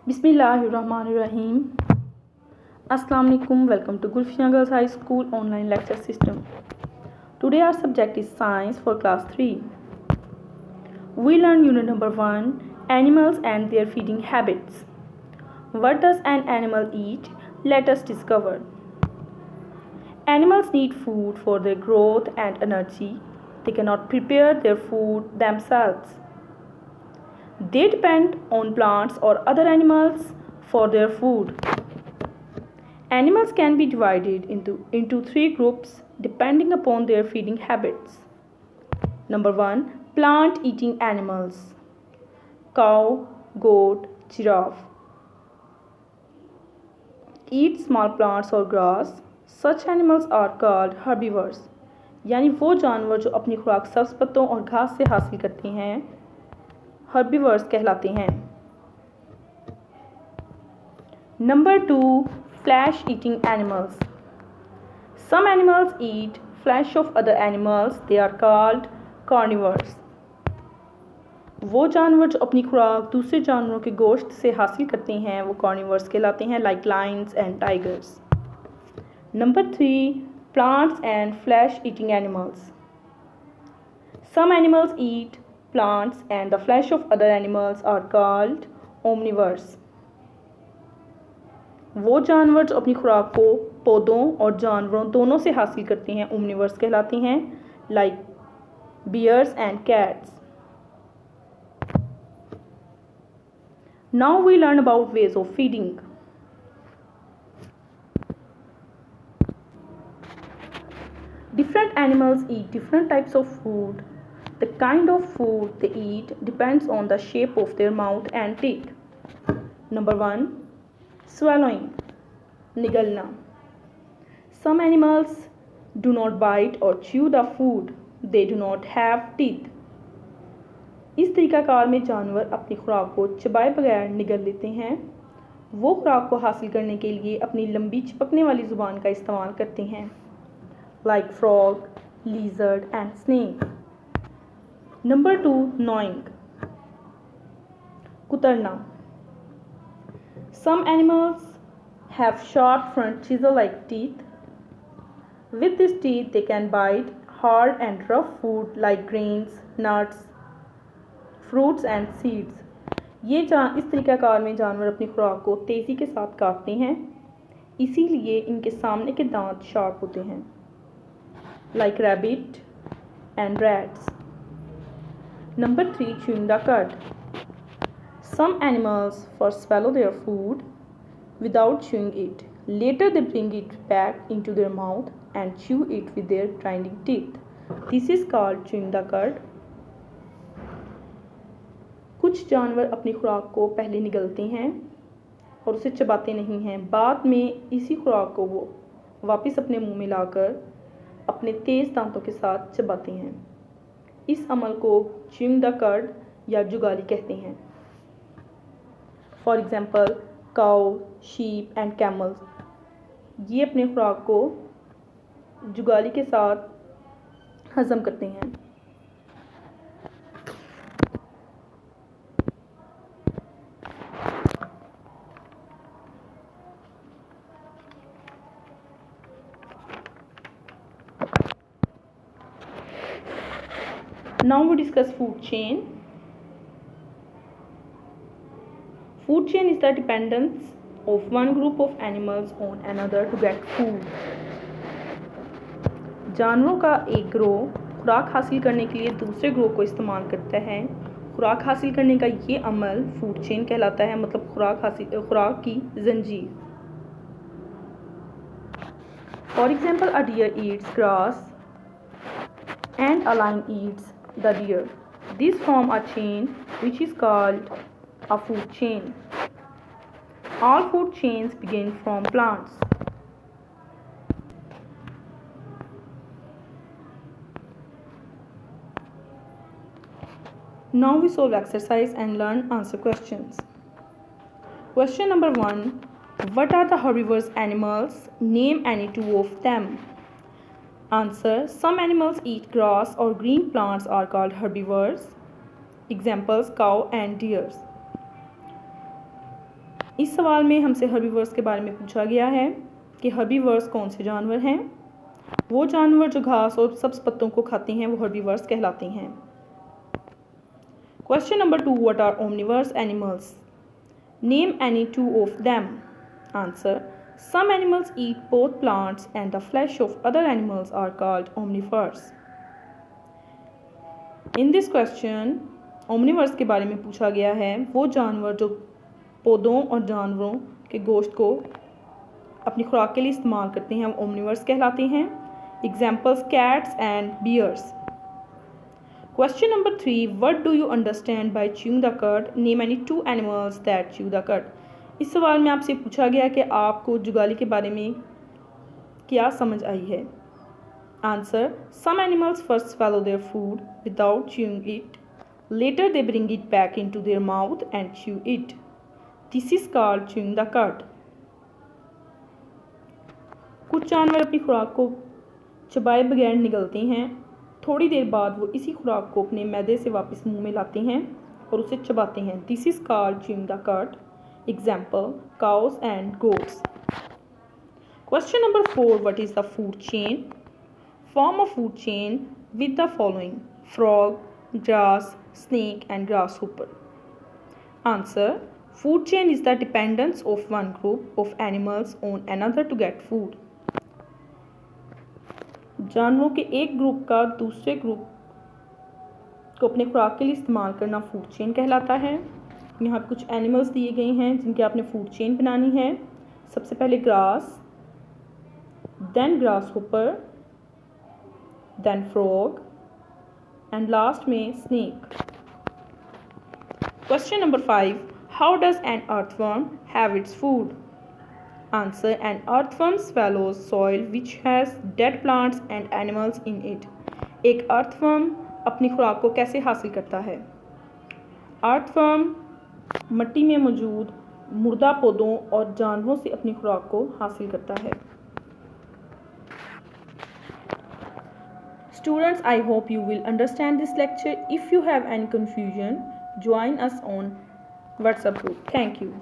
Bismillahirrahmanirrahim. Assalamu alaikum. Welcome to Gulfiya Girls High School online lecture system. Today our subject is science for class 3. We learn unit number 1, animals and their feeding habits. What does an animal eat? Let us discover. Animals need food for their growth and energy. They cannot prepare their food themselves. They depend on plants or other animals for their food. Animals can be divided into three groups depending upon their feeding habits. Number 1. Plant eating animals. Cow, goat, giraffe. Eat small plants or grass. Such animals are called herbivores. यानी वो जानवर जो अपनी खुराक सब्ज़ पत्तों और घास से हासिल करते हैं herbivores कहलाते हैं. Number 2. Flesh eating animals. Some animals eat flesh of other animals. They are called carnivores. वो जानवर जो अपनी खुराक दूसरे जानवरों के गोश्त से हासिल करते हैं वो carnivores कहलाते हैं, like lions and tigers. Number 3. Plants and flesh eating animals. Some animals eat plants and the flesh of other animals are called omnivores. वो जानवर जो अपनी खुराक को पौधों और जानवरों दोनों से हासिल करते हैं omnivores कहलाते हैं, like bears and cats. Now we learn about ways of feeding. Different animals eat different types of food. The kind of food they eat depends on the shape of their mouth and teeth. Number 1. Swallowing. निगलना. Some animals do not bite or chew the food. They do not have teeth. इस तरीकाकार में जानवर अपनी खुराक को चबाए बगैर निगल लेते हैं. वो खुराक को हासिल करने के लिए अपनी लंबी चिपकने वाली ज़ुबान का इस्तेमाल करते हैं, like frog, lizard and snake. Number 2. Gnawing. कुतरना. Some animals have sharp front chisel-like teeth. With these teeth, they can bite hard and rough food like grains, nuts, fruits and seeds. इस तरीकाकार में जानवर अपनी खुराक को तेज़ी के साथ काटते हैं, इसीलिए इनके सामने के दांत शार्प होते हैं, like rabbit and rats. Number 3. Chewing the cud. Some animals first swallow their food without chewing it. Later they bring it back into their mouth and chew it with their grinding teeth. This is called chewing the cud. कुछ जानवर अपनी खुराक को पहले निगलते हैं और उसे चबाते नहीं हैं. बाद में इसी खुराक को वो वापस अपने मुंह में लाकर अपने तेज़ दांतों के साथ चबाते हैं. इस अमल को chewing the cud या जुगाली कहते हैं. For example cow, sheep and camels, ये अपने खुराक को जुगाली के साथ हज़म करते हैं. Now we discuss food chain. Food chain is the dependence of one group of animals on another to get food. जानवरों का एक ग्रोह खुराक हासिल करने के लिए दूसरे ग्रोह को इस्तेमाल करता है. खुराक हासिल करने का ये अमल फूड चेन कहलाता है, मतलब खुराक की जंजीर. For example a deer eats grass and a lion eats the deer. These form a chain which is called a food chain. All food chains begin from plants. Now we solve exercise and learn answer questions. Question number 1. What are the herbivorous animals? Name any two of them. Answer. Some animals eat grass or green plants are called herbivores. Examples: cow and deer. इस सवाल में हमसे herbivores के बारे में पूछा गया है कि हर्बीवर्स कौन से जानवर हैं। वो जानवर जो घास और सब्ज पत्तों को खाते हैं वो हर्बीवर्स कहलाते हैं। Question number 2, what are omnivores animals? Name any 2 of them. Answer, some animals eat both plants and the flesh of other animals are called omnivores. In this question, omnivores के बारे में पूछा गया है वो जानवर जो पौधों और जानवरों के गोश्त को अपनी खुराक के लिए इस्तेमाल करते हैं वो ओमनिवर्स कहलाते हैं। Examples, cats and bears. Question number 3, what do you understand by chewing the cud? Name any 2 animals that chew the cud. इस सवाल में आपसे पूछा गया कि आपको जुगाली के बारे में क्या समझ आई है। Answer, some animals first swallow their food without chewing it. Later they bring it back into their mouth and chew it. This is called chewing the cud. कुछ जानवर अपनी खुराक को चबाए बगैर निगलते हैं। थोड़ी देर बाद वो इसी खुराक को अपने मैदे से वापस मुंह में लाते हैं और उसे चबाते हैं। This is called chewing the cud. Example, cows and goats. Question number 4, what is the food chain? Form a food chain with the following: frog, grass, snake and grasshopper. Answer, food chain is the dependence of one group of animals on another to get food. जानवरों के एक group का दूसरे group को अपने खुराक के लिए इस्तेमाल करना फूड चेन कहलाता है। यहाँ पर कुछ एनिमल्स दिए गए हैं जिनके आपने फूड चेन बनानी है। सबसे पहले grass, then grasshopper, then frog and last में snake. Question number 5, how does an earthworm have its food? Answer, an earthworm swallows soil which has dead plants and animals in it. एक earthworm अपनी खुराक को कैसे हासिल करता है? Earthworm मिट्टी में मौजूद मुर्दा पौधों और जानवरों से अपनी खुराक को हासिल करता है। Students, I hope you will understand this lecture. If you have any confusion, join us on WhatsApp group. Thank you.